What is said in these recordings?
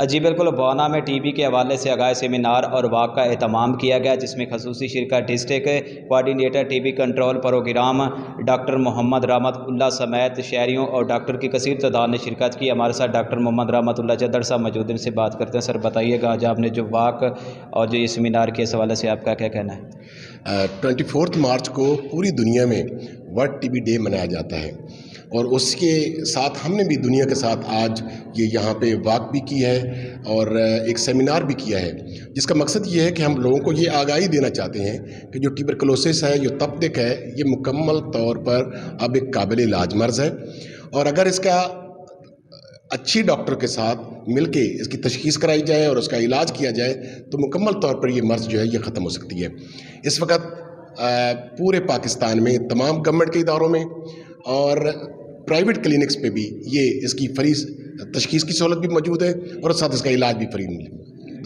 جی بالکل، بونا میں ٹی بی کے حوالے سے آگاہی سیمینار اور واک کا اہتمام کیا گیا، جس میں خصوصی شرکت district coordinator T B control program doctor Muhammad Rahmatullah سمیت شہریوں اور ڈاکٹر کی کثیر تعداد نے شرکت کی۔ ہمارے ساتھ ڈاکٹر محمد رحمت اللہ چدر صاحب موجود ہیں، ان سے بات کرتے ہیں۔ سر بتائیے گا آج آپ نے جو واک اور جو یہ سیمینار کے اس حوالے سے آپ کا کیا کہنا ہے؟ 24 مارچ کو پوری دنیا میں ورلڈ ٹی بی ڈے منایا جاتا ہے، اور اس کے ساتھ ہم نے بھی دنیا کے ساتھ آج یہ یہاں پہ واک بھی کی ہے اور ایک سیمینار بھی کیا ہے، جس کا مقصد یہ ہے کہ ہم لوگوں کو یہ آگاہی دینا چاہتے ہیں کہ جو ٹیوبرکلوسس ہے، جو تپ ہے، یہ مکمل طور پر اب ایک قابل علاج مرض ہے، اور اگر اس کا اچھی ڈاکٹر کے ساتھ مل کے اس کی تشخیص کرائی جائے اور اس کا علاج کیا جائے تو مکمل طور پر یہ مرض جو ہے یہ ختم ہو سکتی ہے۔ اس وقت پورے پاکستان میں تمام گورنمنٹ کے اداروں میں اور پرائیویٹ کلینکس پہ بھی یہ اس کی فری تشخیص کی سہولت بھی موجود ہے، اور ساتھ اس کا علاج بھی فری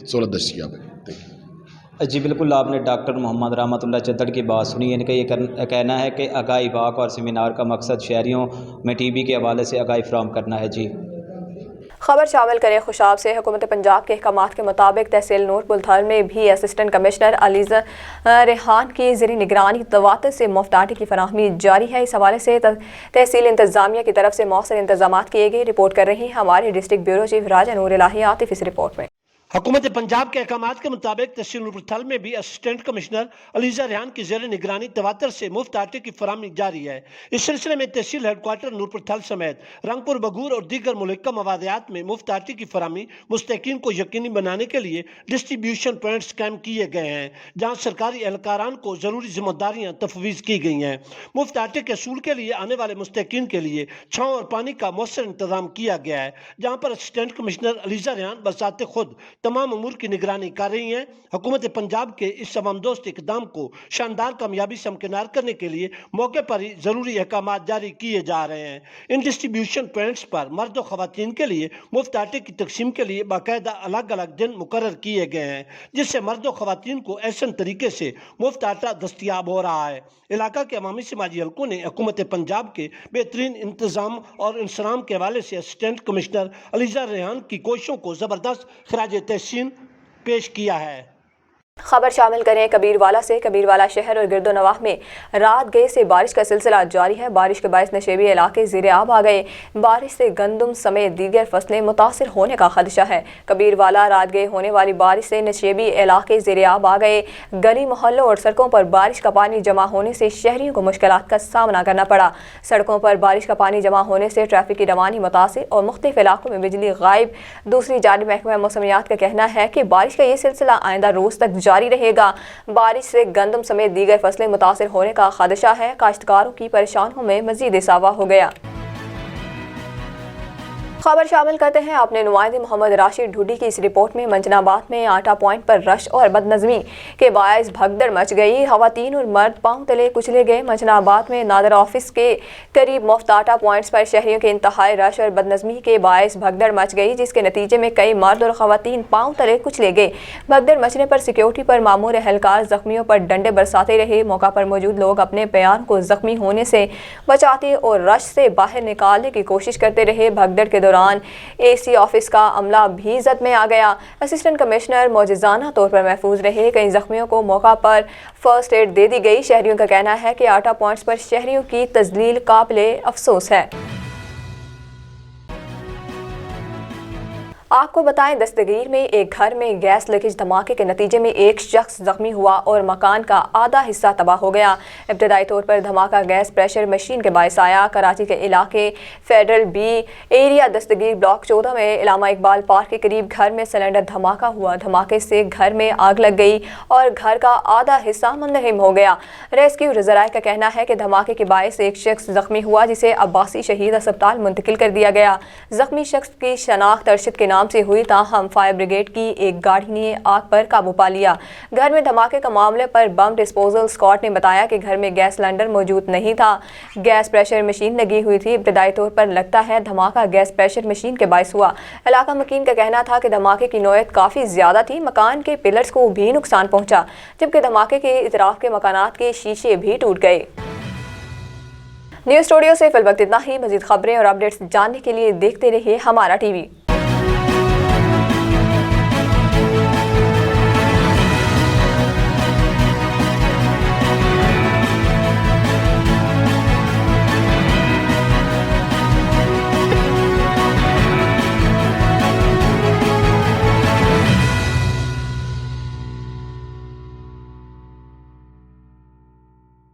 سہولت دستیاب ہے۔ جی بالکل، آپ نے ڈاکٹر محمد رحمت اللہ چدر کی بات سنی، ان کا یہ کہنا ہے کہ آگاہی واک اور سیمینار کا مقصد شہریوں میں ٹی بی کے حوالے سے آگاہی فراہم کرنا ہے۔ جی خبر شامل کریں خوشاب سے۔ حکومت پنجاب کے احکامات کے مطابق تحصیل نور پل تھل میں بھی اسسٹنٹ کمشنر علیزہ ریحان کی زیر نگرانی تواتر سے مفت آٹے کی فراہمی جاری ہے۔ اس حوالے سے تحصیل انتظامیہ کی طرف سے مؤثر انتظامات کیے گئے۔ رپورٹ کر رہی ہیں ہمارے ڈسٹرکٹ بیورو چیف راجہ نور الہی عاطف اس رپورٹ میں۔ حکومت پنجاب کے احکامات کے مطابق تحصیل نور پل تھل میں بھی اسسٹنٹ کمشنر علیزہ ریحان کی زیر نگرانی تواتر سے مفت آٹے کی فراہمی جاری ہے۔ اس سلسلے میں تحصیل ہیڈ کوارٹر نور پل تھل سمیت رنگ پور بگور اور دیگر ملکہ موادیات میں مفت آٹے کی فراہمی مستحقین کو یقینی بنانے کے لیے ڈسٹریبیوشن پوائنٹس قائم کیے گئے ہیں، جہاں سرکاری اہلکاران کو ضروری ذمہ داریاں تفویض کی گئی ہیں۔ مفت آٹے کے حصول کے لیے آنے والے مستحقین کے لیے چھاؤں اور پانی کا مؤثر انتظام کیا گیا ہے، جہاں پر اسسٹنٹ کمشنر علیزہ ریحان بذات خود تمام امور کی نگرانی کر رہی ہیں۔ حکومت پنجاب کے اس عوام دوست اقدام کو شاندار کامیابی سے ہمکنار کرنے کے لیے موقع پر ہی ضروری احکامات جاری کیے جا رہے ہیں۔ ان ڈسٹریبیوشن پوائنٹس پر مرد و خواتین کے لیے مفت آٹے کی تقسیم کے لیے باقاعدہ الگ الگ دن مقرر کیے گئے ہیں، جس سے مرد و خواتین کو احسن طریقے سے مفت آٹا دستیاب ہو رہا ہے۔ علاقہ کے عوامی سماجی حلقوں نے حکومت پنجاب کے بہترین انتظام اور انصرام کے حوالے سے اسسٹنٹ کمشنر علیزہ ریحان کی کوششوں کو زبردست خراج تحسین پیش کیا ہے۔ خبر شامل کریں کبیر والا سے۔ کبیر والا شہر اور گرد و نواح میں رات گئے سے بارش کا سلسلہ جاری ہے۔ بارش کے باعث نشیبی علاقے زیر آب آ گئے۔ بارش سے گندم سمیت دیگر فصلیں متاثر ہونے کا خدشہ ہے۔ کبیر والا رات گئے ہونے والی بارش سے نشیبی علاقے زیر آب آ گئے۔ گلی محلوں اور سڑکوں پر بارش کا پانی جمع ہونے سے شہریوں کو مشکلات کا سامنا کرنا پڑا۔ سڑکوں پر بارش کا پانی جمع ہونے سے ٹریفک کی روانی متاثر اور مختلف علاقوں میں بجلی غائب۔ دوسری جانب محکمہ موسمیات کا کہنا ہے کہ بارش کا یہ سلسلہ آئندہ روز تک جاری رہے گا۔ بارش سے گندم سمیت دیگر فصلیں متاثر ہونے کا خدشہ ہے۔ کاشتکاروں کی پریشانیوں میں مزید اضافہ ہو گیا۔ خبر شامل کرتے ہیں اپنے نمائندے محمد راشد ڈھوڈی کی اس رپورٹ میں۔ منجنا آباد میں آٹا پوائنٹ پر رش اور بدنظمی کے باعث بھگدڑ مچ گئی۔ خواتین اور مرد پاؤں تلے کچلے گئے۔ منجنا آباد میں نادر آفس کے قریب مفت آٹا پوائنٹس پر شہریوں کے انتہائی رش اور بدنظمی کے باعث بھگدڑ مچ گئی، جس کے نتیجے میں کئی مرد اور خواتین پاؤں تلے کچلے گئے۔ بھگدڑ مچنے پر سیکیورٹی پر مامور اہلکار زخمیوں پر ڈنڈے برساتے رہے۔ موقع پر موجود لوگ اپنے پیار کو زخمی ہونے سے بچاتے اور رش سے باہر نکالنے کی کوشش کرتے رہے۔ بھگدڑ کے دوران اے سی آفس کا عملہ بھی زد میں آ گیا۔ اسسٹنٹ کمشنر معجزانہ طور پر محفوظ رہے۔ کئی زخمیوں کو موقع پر فرسٹ ایڈ دے دی گئی۔ شہریوں کا کہنا ہے کہ آٹا پوائنٹس پر شہریوں کی تذلیل قابل افسوس ہے۔ آپ کو بتائیں دستگیر میں ایک گھر میں گیس لیکیج دھماکے کے نتیجے میں ایک شخص زخمی ہوا اور مکان کا آدھا حصہ تباہ ہو گیا۔ ابتدائی طور پر دھماکہ گیس پریشر مشین کے باعث آیا۔ کراچی کے علاقے federal B area Dastagir block 14 میں علامہ اقبال پارک کے قریب گھر میں سلنڈر دھماکہ ہوا۔ دھماکے سے گھر میں آگ لگ گئی اور گھر کا آدھا حصہ منہدم ہو گیا۔ ریسکیو ذرائع کا کہنا ہے کہ دھماکے کے باعث ایک شخص زخمی ہوا، جسے عباسی شہید اسپتال منتقل کر دیا گیا۔ زخمی شخص کی شناخت ارشد کے نام سے ہوئی، تاہم فائر بریگیڈ کی ایک گاڑی نے آگ پر قابو پا لیا۔ گھر میں دھماکے کا معاملے پر بم ڈسپوزل اسکواڈ نے بتایا کہ گھر میں گیس سلنڈر موجود نہیں تھا، گیس پریشر مشین لگی ہوئی تھی۔ ابتدائی طور پر لگتا ہے دھماکہ گیس پریشر مشین کے باعث ہوا۔ علاقہ مکین کا کہنا تھا کہ دھماکے کی نوعیت کافی زیادہ تھی، مکان کے پلرز کو بھی نقصان پہنچا، جبکہ دھماکے کے اطراف کے مکانات کے شیشے بھی ٹوٹ گئے۔ نیوز اسٹوڈیو سے فی الوقت اتنا ہی۔ مزید خبریں اور اپڈیٹس جاننے کے لیے دیکھتے رہیے ہمارا ٹی وی۔